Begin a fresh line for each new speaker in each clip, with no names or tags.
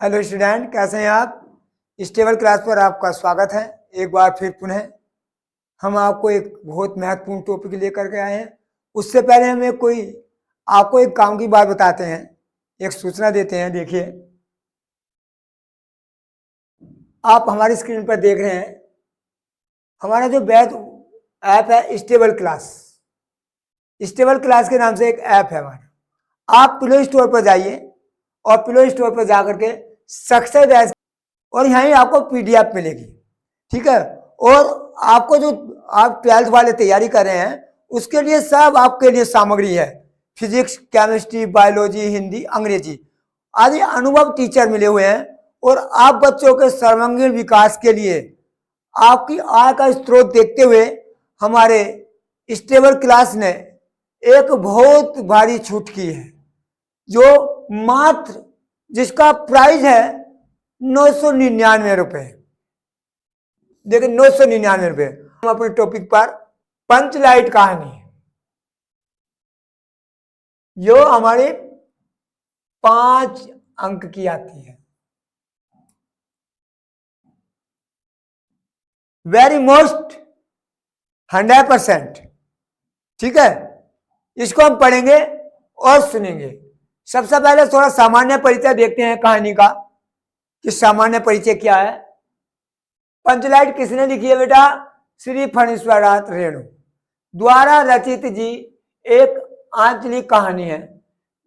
Hello student, कैसे हैं आप। स्टेबल क्लास पर आपका स्वागत है। एक बार फिर पुनः हम आपको एक बहुत महत्वपूर्ण टॉपिक लेकर के आए हैं। उससे पहले हम आपको एक काम की बात बताते हैं, एक सूचना देते हैं। देखिए, आप हमारी स्क्रीन पर देख रहे हैं हमारा जो बैच ऐप है स्टेबल क्लास। स्टेबल क्लास के नाम से एक ऐप है हमारा। आप प्ले स्टोर पर जाइए और प्ले स्टोर पर जाकर के सक्सेस बैच और यहाँ ही आपको पीडीएफ मिलेगी, ठीक है। और आपको जो आप 12th वाले तैयारी कर रहे हैं उसके लिए सब आपके लिए सामग्री है। फिजिक्स, केमिस्ट्री, बायोलॉजी, हिंदी, अंग्रेजी आदि अनुभव टीचर मिले हुए हैं। और आप बच्चों के सर्वांगीण विकास के लिए आपकी आय का स्रोत देखते हुए हमारे स्टेबल क्लास ने एक बहुत भारी छूट की है, जो मात्र जिसका प्राइस है 999 रुपए। देखिए, 999 रुपए। हम अपने टॉपिक पर पंचलाइट कहानी, जो हमारे 5 अंक की आती है, वेरी मोस्ट 100%, ठीक है। इसको हम पढ़ेंगे और सुनेंगे। सबसे पहले थोड़ा सामान्य परिचय देखते हैं कहानी का कि सामान्य परिचय क्या है। पंचलाइट किसने लिखी है बेटा? श्री फणीश्वरनाथ रेणु द्वारा रचित जी एक आंचलिक कहानी है,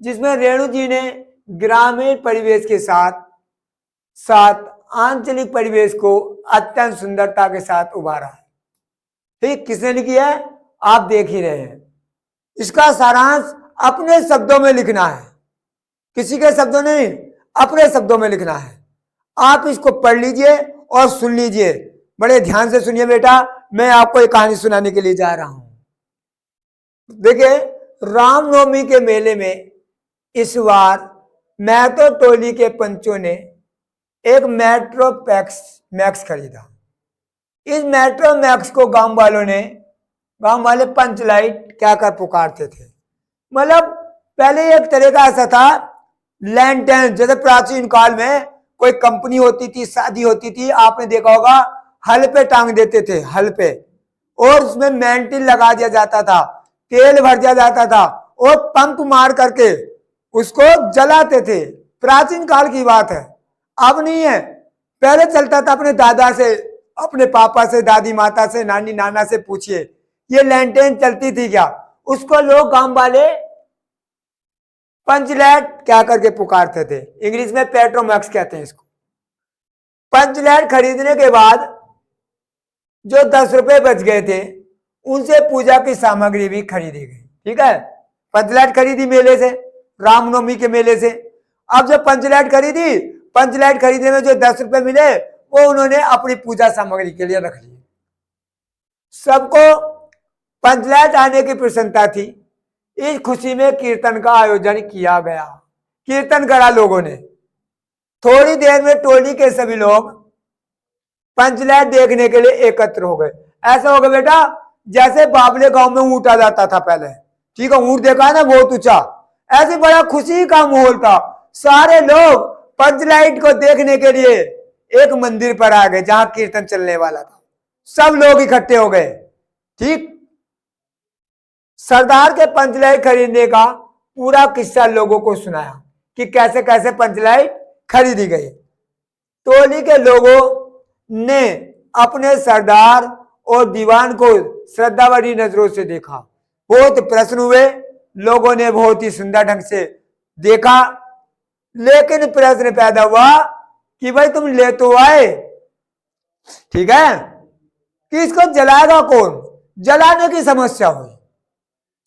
जिसमें रेणु जी ने ग्रामीण परिवेश के साथ साथ आंचलिक परिवेश को अत्यंत सुंदरता के साथ उभारा है। ठीक, किसने लिखी है आप देख ही रहे हैं। इसका सारांश अपने शब्दों में लिखना है, किसी के शब्दों नहीं, अपने शब्दों में लिखना है। आप इसको पढ़ लीजिए और सुन लीजिए। बड़े ध्यान से सुनिए बेटा, मैं आपको एक कहानी सुनाने के लिए जा रहा हूं। देखिए, रामनवमी के मेले में इस बार मैतो टोली के पंचों ने एक मेट्रो मैक्स खरीदा। इस मेट्रो मैक्स को गांव वाले पंचलाइट क्या कर पुकारते थे। मतलब पहले एक तरह का ऐसा था, लैंटेन, जैसे प्राचीन काल में कोई कंपनी होती थी, शादी होती थी, आपने देखा होगा हल पे टांग देते थे, हल पे, और उसमें मेंटिल लगा दिया जाता था, तेल भर दिया जाता था और पंप मार करके उसको जलाते थे। प्राचीन काल की बात है, अब नहीं है। पहले चलता था। अपने दादा से, अपने पापा से, दादी माता से, नानी नाना से पूछिए, ये लैंटेन चलती थी क्या? उसको लोग गांव वाले पंचलाइट क्या करके पुकारते थे। इंग्लिश में पेट्रोमैक्स कहते हैं इसको। पंचलाइट खरीदने के बाद जो 10 रुपए बच गए थे, उनसे पूजा की सामग्री भी खरीदी गई, ठीक है। पंचलाइट खरीदी मेले से, रामनवमी के मेले से। अब जब पंचलाइट खरीदी, पंचलाइट खरीदने में जो 10 रुपए मिले वो उन्होंने अपनी पूजा सामग्री के लिए रख लिए। सबको पंचलाइट आने की प्रसन्नता थी। इस खुशी में कीर्तन का आयोजन किया गया। कीर्तन करा लोगों ने। थोड़ी देर में टोली के सभी लोग पंचलाइट देखने के लिए एकत्र हो गए। ऐसा हो गया बेटा जैसे बाबले गांव में ऊंट आ जाता था पहले, ठीक है। ऊंट देखा है ना, बहुत ऊंचा। ऐसे बड़ा खुशी का माहौल था। सारे लोग पंचलाइट को देखने के लिए एक मंदिर पर आ गए जहां कीर्तन चलने वाला था। सब लोग इकट्ठे हो गए, ठीक। सरदार के पंचलाइट खरीदने का पूरा किस्सा लोगों को सुनाया कि कैसे कैसे पंचलाइट खरीदी गई। टोली के लोगों ने अपने सरदार और दीवान को श्रद्धा भरी नजरों से देखा। बहुत प्रसन्न हुए। लोगों ने बहुत ही सुंदर ढंग से देखा। लेकिन प्रश्न पैदा हुआ कि भाई तुम ले तो आए, ठीक है, कि इसको जलाएगा कौन? जलाने की समस्या हुई।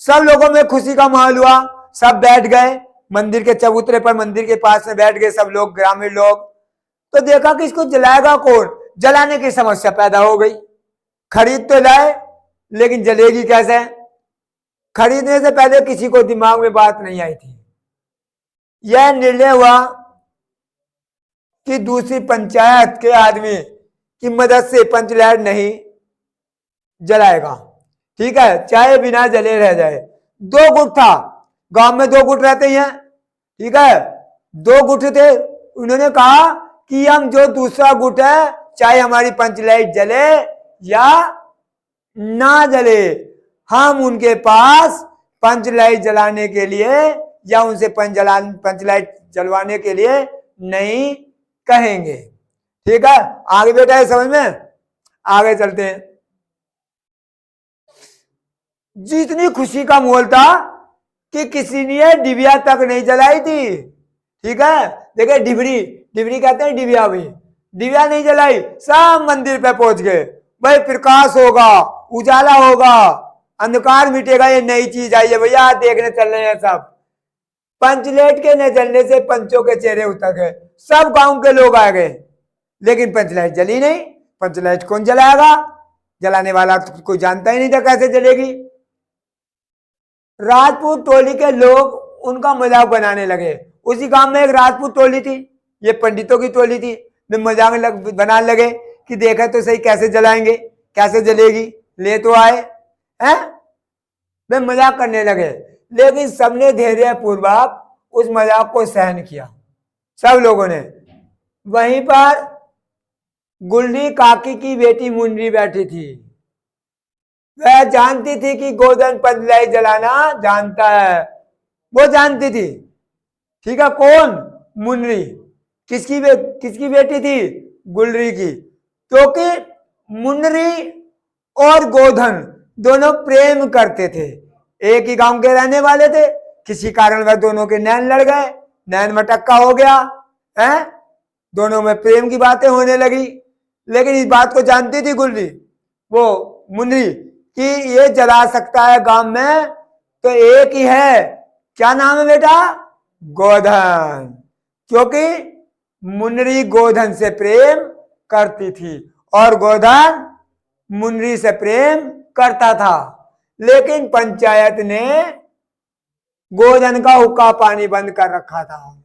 सब लोगों में खुशी का माहौल हुआ। सब बैठ गए मंदिर के चबूतरे पर, मंदिर के पास में बैठ गए सब लोग, ग्रामीण लोग। तो देखा कि इसको जलाएगा कौन? जलाने की समस्या पैदा हो गई। खरीद तो लाए, लेकिन जलेगी कैसे? खरीदने से पहले किसी को दिमाग में बात नहीं आई थी। यह निर्णय हुआ कि दूसरी पंचायत के आदमी की मदद से पंचलाइट नहीं जलाएगा, ठीक है, चाहे बिना जले रह जाए। 2 गुट था, गांव में 2 गुट रहते हैं, ठीक है। 2 गुट थे, उन्होंने कहा कि हम जो दूसरा गुट है, चाहे हमारी पंच लाइट जले या ना जले, हम उनके पास पंच लाइट जलाने के लिए या उनसे पंच लाइट जलवाने के लिए नहीं कहेंगे। ठीक है, आगे बेटा है समझ में, आगे चलते हैं। जितनी खुशी का मोल था कि किसी ने डिबिया तक नहीं जलाई थी। ठीक है, देखिए डिबरी, डिबरी कहते हैं डिबिया भी, डिबिया नहीं जलाई, सब मंदिर पे पहुंच गए। भाई प्रकाश होगा, उजाला होगा, अंधकार मिटेगा, ये नई चीज आई है भैया, देखने चल रहे हैं सब। पंचलाइट के न जलने से पंचों के चेहरे उतर गए, सब गांव के लोग आ गए, लेकिन पंचलाइट जली नहीं। पंचलाइट कौन जलाएगा, जलाने वाला तो कोई जानता ही नहीं था कैसे जलेगी। राजपूत टोली के लोग उनका मजाक बनाने लगे। उसी गांव में एक राजपूत टोली थी, ये पंडितों की टोली थी, वे मजाक बनाने लगे कि देखा तो सही कैसे जलाएंगे, कैसे जलेगी, ले तो आए हैं। वे मजाक करने लगे, लेकिन सबने धैर्य पूर्वक उस मजाक को सहन किया, सब लोगों ने। वहीं पर गुल्ली काकी की बेटी मुंडरी बैठी थी। वह जानती थी कि गोधन पंचलाइट जलाना जानता है, वो जानती थी। ठीक है, कौन? मुंडरी। किसकी बेटी थी? गुलरी की। क्योंकि मुंडरी और गोधन दोनों प्रेम करते थे, एक ही गांव के रहने वाले थे। किसी कारण वह दोनों के नैन लड़ गए, नैन मटक्का हो गया है, दोनों में प्रेम की बातें होने लगी। लेकिन इस बात को जानती थी गुलरी, वो मुंडरी, कि ये जला सकता है गांव में तो एक ही है। क्या नाम है बेटा? गोधन। क्योंकि मुंडरी गोधन से प्रेम करती थी और गोधन मुंडरी से प्रेम करता था। लेकिन पंचायत ने गोधन का हुक्का पानी बंद कर रखा था।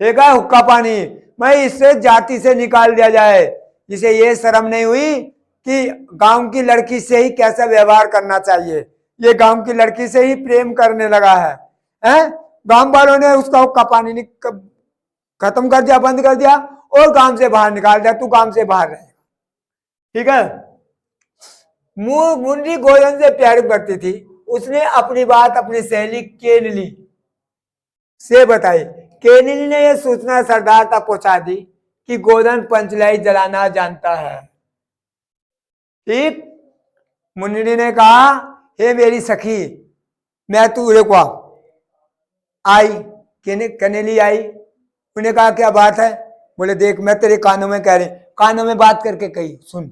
ठीक है, हुक्का पानी, मैं इससे जाति से निकाल दिया जाए। इसे ये शर्म नहीं हुई कि गांव की लड़की से ही कैसा व्यवहार करना चाहिए, ये गांव की लड़की से ही प्रेम करने लगा है, हैं? गांव वालों ने उसका हुक्का पानी खत्म कर दिया, बंद कर दिया और गांव से बाहर निकाल दिया, तू गांव से बाहर रहेगा। ठीक है, मुंडरी गोधन से प्यार करती थी। उसने अपनी बात अपनी सहेली केनली से बताई। केनली ने यह सूचना सरदार तक पहुंचा दी कि गोधन पंचलाइट जलाना जानता है। ठीक, मुंडरी ने कहा, हे मेरी सखी, मैं तू देखो आई। कनेली आई, उन्हें कहा क्या बात है? बोले देख, मैं तेरे कानों में कह रही, कानों में बात करके कही, सुन,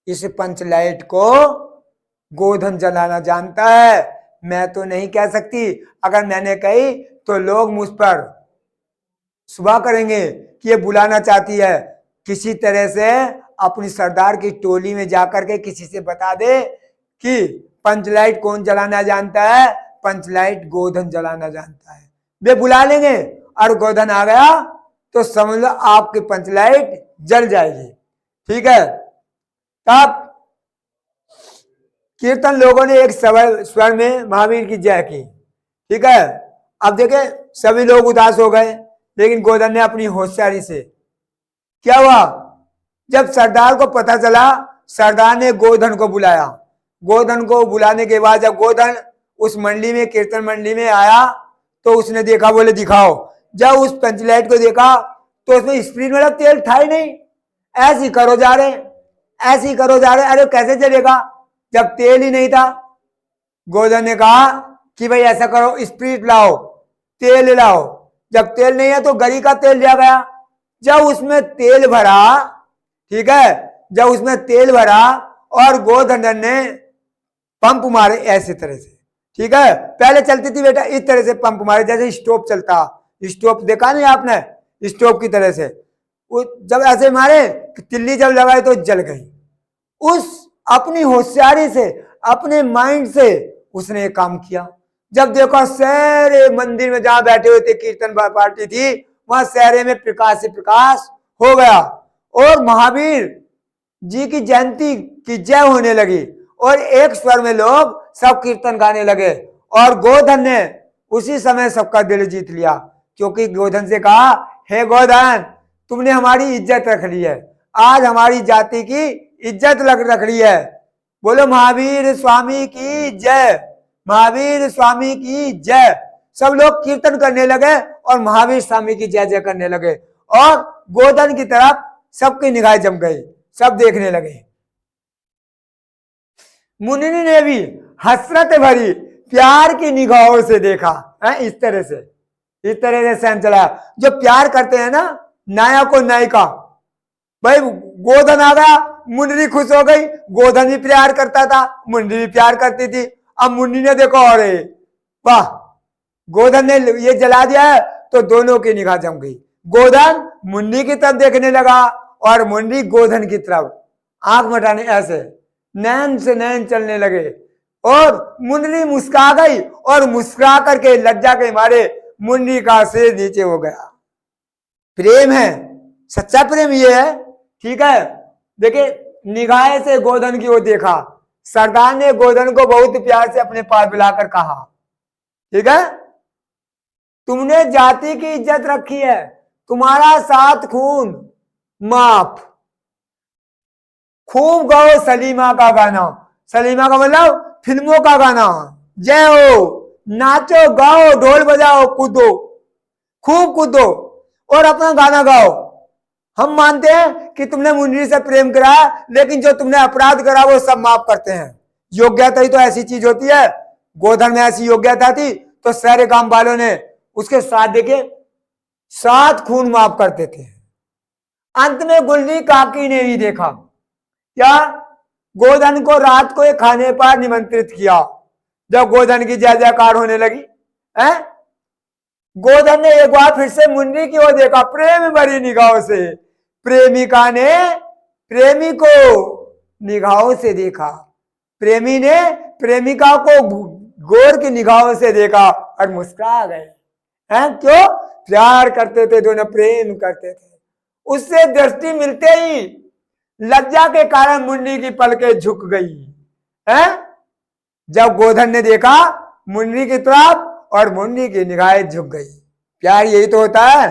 इस पंचलाइट को गोधन जलाना जानता है, मैं तो नहीं कह सकती। अगर मैंने कही तो लोग मुझ पर सुबह करेंगे कि ये बुलाना चाहती है। किसी तरह से अपनी सरदार की टोली में जाकर के किसी से बता दे कि पंचलाइट कौन जलाना जानता है, पंचलाइट गोधन जलाना जानता है। वे बुला लेंगे और गोधन आ गया तो समझ लो आपकी पंचलाइट जल जाएगी। ठीक है, तब कीर्तन लोगों ने एक स्वर में महावीर की जय की। ठीक है, अब देखे सभी लोग उदास हो गए, लेकिन गोधन ने अपनी होशियारी से क्या हुआ, जब सरदार को पता चला, सरदार ने गोधन को बुलाया। गोधन को बुलाने के बाद जब गोधन उस मंडली में, कीर्तन मंडली में आया तो उसने देखा, बोले दिखाओ। जब उस पंचलाइट को देखा तो उसमें स्प्रिट वाला तेल था ही नहीं। ऐसी करो जा रहे, ऐसी करो जा रहे, अरे कैसे चलेगा जब तेल ही नहीं था। गोधन ने कहा कि भाई ऐसा करो, स्प्रिट लाओ, तेल लाओ। जब तेल नहीं है तो गरी का तेल लिया गया। जब उसमें तेल भरा, ठीक है, जब उसमें तेल भरा और गोधन ने पंप मारे ऐसे तरह से। ठीक है, पहले चलती थी बेटा इस तरह से पंप मारे, जैसे स्टोव चलता, स्टोव देखा नहीं आपने, स्टोव की तरह से। जब ऐसे मारे, तिल्ली जब लगाई तो जल गई। उस अपनी होशियारी से, अपने माइंड से उसने काम किया। जब देखो सारे मंदिर में जहां बैठे हुए थे, कीर्तन पार्टी थी, वहां सारे में प्रकाश से प्रकाश हो गया और महावीर जी की जयंती की जय होने लगी और एक स्वर में लोग सब कीर्तन गाने लगे। और गोधन ने उसी समय सबका दिल जीत लिया, क्योंकि गोधन से कहा, हे गोधन, तुमने हमारी इज्जत रख ली है, आज हमारी जाति की इज्जत रख ली है। बोलो महावीर स्वामी की जय, महावीर स्वामी की जय। सब लोग कीर्तन करने लगे और महावीर स्वामी की जय जय करने लगे, और गोधन की तरफ सबकी निगाहें जम गई, सब देखने लगे। मुनि ने भी हसरत भरी प्यार की निगाहों से देखा है। इस तरह से सहन चलाया। जो प्यार करते हैं ना, नायक और नायिका, भाई गोधन आ गया, मुंडरी खुश हो गई, गोधन भी प्यार करता था, मुंडरी भी प्यार करती थी। अब मुंडी ने देखो, अरे वाह, गोधन ने ये जला दिया है, तो दोनों की निगाह जम गई। गोधन मुंडी की तरफ देखने लगा और मुंडी गोधन की तरफ, आंख मटाने ऐसे नैन से नैन चलने लगे, और मुंडली मुस्कुरा गई, और मुस्कुरा करके लज्जा के मारे मुंडी का सिर नीचे हो गया। प्रेम है, सच्चा प्रेम ये है। ठीक है, देखिए निगाह से गोधन की ओर देखा, सरदार ने गोधन को बहुत प्यार से अपने पास बुलाकर कहा, ठीक है, तुमने जाति की इज्जत रखी है, तुम्हारा सात खून माफ। खूब गाओ सलीमा का गाना, सलीमा का मतलब फिल्मों का गाना, जय हो, नाचो गाओ, ढोल बजाओ, कूदो, खूब कूदो और अपना गाना गाओ। हम मानते हैं कि तुमने मुंडरी से प्रेम करा, लेकिन जो तुमने अपराध करा वो सब माफ करते हैं। योग्यता ही तो ऐसी चीज होती है। गोधन में ऐसी योग्यता थी तो सारे गांव वालों ने उसके साथ देखे 7 खून माफ करते थे। अंत में गुल्ली काकी ने ही देखा, क्या गोधन को रात को एक खाने पर निमंत्रित किया। जब गोधन की जय जयकार होने लगी है, गोधन ने एक बार फिर से मुंडी की ओर देखा, प्रेम भरी निगाहों से। प्रेमिका ने प्रेमी को निगाहों से देखा, प्रेमी ने प्रेमिका को गौर की निगाहों से देखा और मुस्कुरा गए हैं। क्यों? प्यार करते थे दोनों, प्रेम करते थे। उससे दृष्टि मिलते ही लज्जा के कारण मुंडी की पलकें झुक गई है। जब गोधन ने देखा मुंडी की तरफ, और मुंडी की निगाहें झुक गई। प्यार यही तो होता है।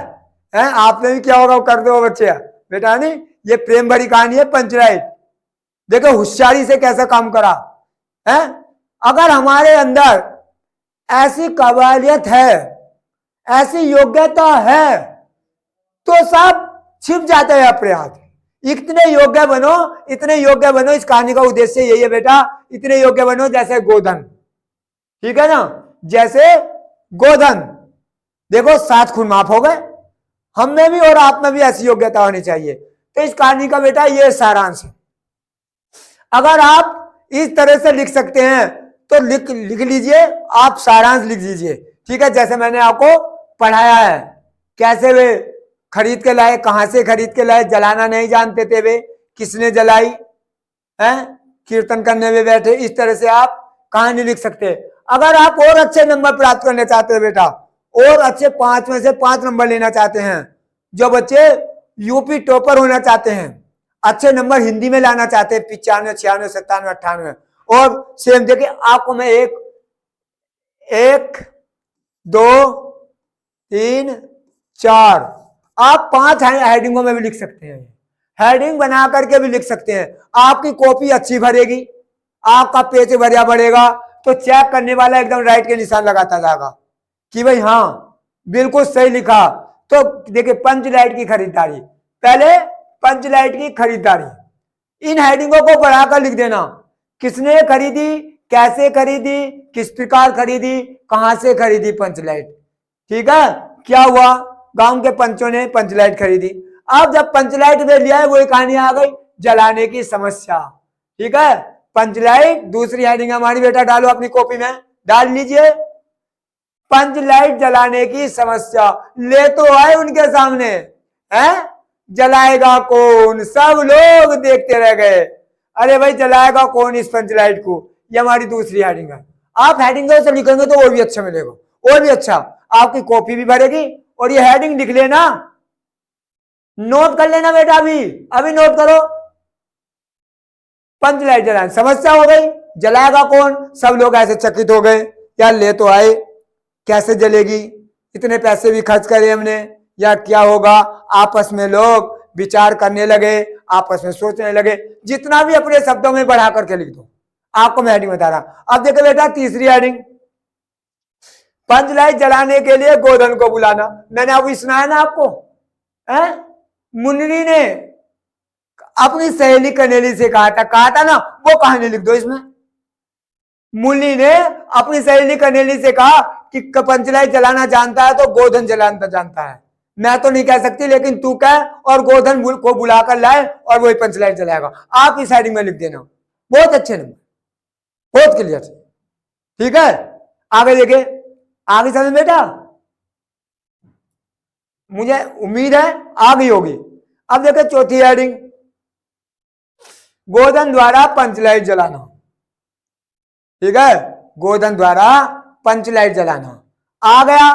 आपने भी क्या होगा कर दो बच्चे बेटा, नहीं ये प्रेम भरी कहानी है पंचराइट। देखो होशियारी से कैसा काम करा है। अगर हमारे अंदर ऐसी काबिलियत है, ऐसी योग्यता है, तो सब छिप जाते हैं अपने हाथ। इतने योग्य बनो, इतने योग्य बनो। इस कहानी का उद्देश्य यही है बेटा, इतने योग्य बनो जैसे गोधन, ठीक है ना, जैसे गोधन। देखो 7 खून माफ हो गए। हम में भी और आप में भी ऐसी योग्यता होनी चाहिए। तो इस कहानी का बेटा ये सारांश है। अगर आप इस तरह से लिख सकते हैं तो लिख लीजिए, आप सारांश लिख लीजिए, ठीक है। जैसे मैंने आपको पढ़ाया है, कैसे वे खरीद के लाए, कहां से खरीद के लाए, जलाना नहीं जानते थे वे, किसने जलाई है, कीर्तन करने में बैठे। इस तरह से आप कहानी लिख सकते हैं। अगर आप और अच्छे नंबर प्राप्त करना चाहते हैं बेटा, और अच्छे 5 में से 5 नंबर लेना चाहते हैं, जो बच्चे यूपी टॉपर होना चाहते हैं, अच्छे नंबर हिंदी में लाना चाहते हैं 95, 96, 97, 98, और सेम देखिए आपको मैं 1, 2, 3, 4, आप 5 हेडिंगों में भी लिख सकते हैं। हेडिंग बना करके भी लिख सकते हैं। आपकी कॉपी अच्छी भरेगी, आपका पेज भरिया बढ़ेगा, तो चेक करने वाला एकदम राइट के निशान लगाता जाएगा कि भाई हाँ बिल्कुल सही लिखा। तो देखिए पंचलाइट की खरीदारी, पहले पंचलाइट की खरीदारी, इन हेडिंगों को बढ़ाकर लिख देना। किसने खरीदी, कैसे खरीदी, किस प्रकार खरीदी, कहां से खरीदी पंचलाइट, ठीक है। क्या हुआ, गांव के पंचों ने पंचलाइट खरीदी। अब जब पंचलाइट में लिया है, वही कहानी आ गई, जलाने की समस्या, ठीक है। पंचलाइट दूसरी हेडिंग हमारी बेटा डालो अपनी कॉपी में, डाल लीजिए, पंचलाइट जलाने की समस्या। ले तो आए उनके सामने, हैं, जलाएगा कौन, सब लोग देखते रह गए। अरे भाई जलाएगा कौन इस पंचलाइट को, ये हमारी दूसरी हेडिंग है। आप हेडिंगों से लिखेंगे तो और भी अच्छा मिलेगा, और भी अच्छा, आपकी कॉपी भी भरेगी। और ये हेडिंग लिख लेना, नोट कर लेना बेटा, अभी नोट करो। पंचलाइट जलाने समस्या हो गई, जलाएगा कौन, सब लोग ऐसे चकित हो गए, यार ले तो आए, कैसे जलेगी, इतने पैसे भी खर्च करे हमने, या क्या होगा, आपस में लोग विचार करने लगे, आपस में सोचने लगे। जितना भी अपने शब्दों में बढ़ा करके लिख दो, आपको मैं हेडिंग बता रहा। अब देखो बेटा तीसरी हेडिंग, पंचलाइट जलाने के लिए गोधन को बुलाना। मैंने अभी सुनाया ना आपको, मुन्नी ने अपनी सहेली कनेली से कहा था ना, वो कहानी लिख दो इसमें। मुन्नी ने अपनी सहेली कनेली से कहा कि पंचलाइट जलाना जानता है तो गोधन जलाना जानता है। मैं तो नहीं कह सकती, लेकिन तू कह और गोधन को बुलाकर लाए और वही पंचलाइट जलाएगा। आप इस हेडिंग में लिख देना, बहुत अच्छे नंबर, बहुत क्लियर। ठीक है, आगे देखे, आगे समझ बेटा, मुझे उम्मीद है आ गई होगी। अब देखे चौथी हेडिंग, गोधन द्वारा पंचलाइट जलाना। ठीक है, गोधन द्वारा पंचलाइट जलाना आ गया।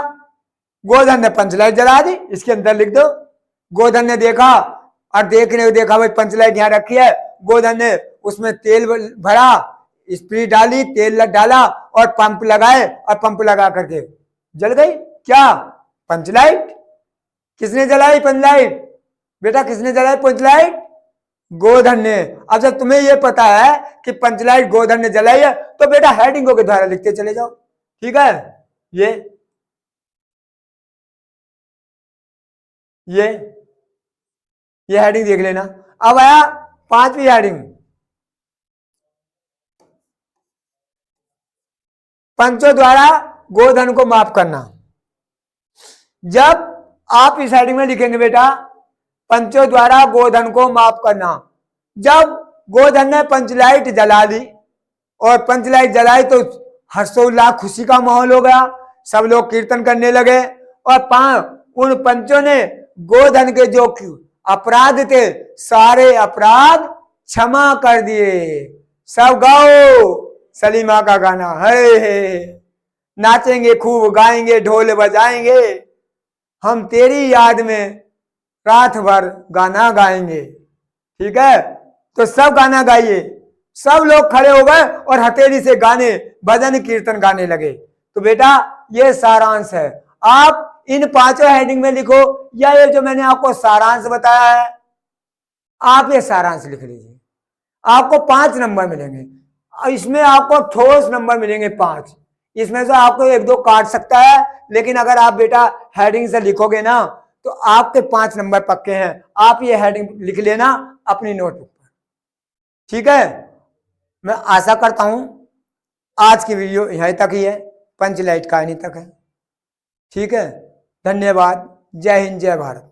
गोधन ने पंचलाइट जला दी, इसके अंदर लिख दो। गोधन ने देखा और देखा भाई पंचलाइट यहां रखी है। गोधन ने उसमें तेल भरा, स्प्रीट डाली, तेल डाला और पंप लगाए, और पंप लगा करके जल गई क्या पंचलाइट। किसने जलाई पंचलाइट बेटा, किसने जलाई पंचलाइट? गोधन ने। अब जब तुम्हें यह पता है कि पंचलाइट गोधन ने जलाई है, तो बेटा हेडिंगों के द्वारा लिखते चले जाओ। ठीक है, ये हेडिंग देख लेना। अब आया पांचवी हेडिंग, पंचों द्वारा गोधन को माफ करना। जब आप इस हेडिंग में लिखेंगे बेटा, पंचों द्वारा गोधन को माफ करना, जब गोधन ने पंचलाइट जला दी और पंचलाइट जलाई तो हर्षोल्लास खुशी का माहौल हो गया, सब लोग कीर्तन करने लगे और उन पंचों ने गोधन के जो अपराध थे सारे अपराध क्षमा कर दिए। सब गाओ सलीमा का गाना, है नाचेंगे खूब, गाएंगे ढोल बजाएंगे, हम तेरी याद में रात भर गाना गाएंगे। ठीक है, तो सब गाना गाइए। सब लोग खड़े हो गए और हथेली से गाने भजन कीर्तन गाने लगे। तो बेटा ये सारांश है। आप इन पांचों हेडिंग में लिखो, या ये जो मैंने आपको सारांश बताया है, आप ये सारांश लिख लीजिए। आपको 5 नंबर मिलेंगे, इसमें आपको ठोस नंबर मिलेंगे 5। इसमें से आपको 1-2 काट सकता है, लेकिन अगर आप बेटा हेडिंग से लिखोगे ना तो आपके 5 नंबर पक्के हैं। आप ये हेडिंग लिख लेना अपनी नोटबुक पर। ठीक है, मैं आशा करता हूं आज की वीडियो यहीं तक ही है, पंचलाइट कहानी तक है। ठीक है, धन्यवाद। जय हिंद, जय भारत।